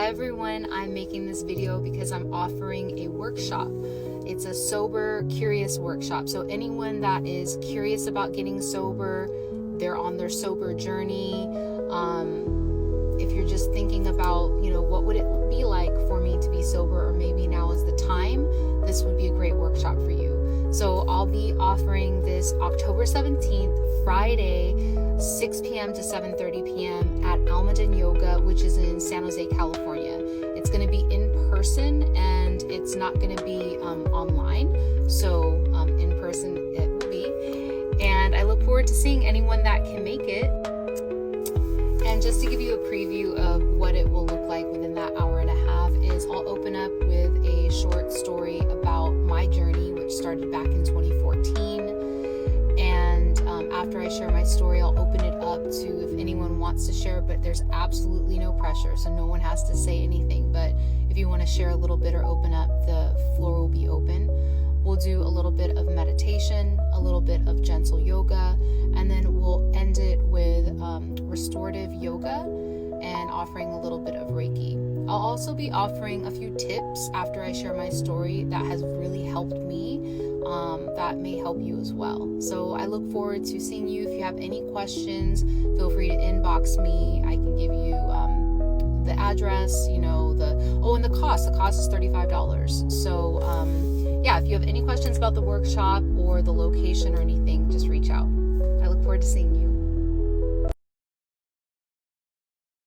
everyone, I'm making this video because I'm offering a workshop. It's a sober, curious workshop. So anyone that is curious about getting sober, they're on their sober journey. If you're just thinking about, what would it be like for me to be sober, or maybe now is the time, this would be a great workshop for you. So I'll be offering this October 17th, Friday, 6 p.m. to 7:30 p.m. at Almaden Yoga, which is in San Jose, California. It's going to be in person, and it's not going to be online. So in person it will be. And I look forward to seeing anyone that can make it. And just to give you a preview of what it will look like within that hour and a half is I'll open up with a short story about my journey, which started back in 2014. And after I share my story, I'll open it up to if anyone wants to share, but there's absolutely no pressure, so no one has to say anything. But if you want to share a little bit or open up, the floor will be open. We'll do a little bit of meditation, a little bit of gentle yoga, and then we'll end it with restorative yoga and offering a little bit of Reiki. I'll also be offering a few tips after I share my story that has really helped me, that may help you as well. So I look forward to seeing you. If you have any questions, feel free to inbox me. I can give you the address, and the cost. The cost is $35. So if you have any questions about the workshop or the location or anything, just reach out. I look forward to seeing you.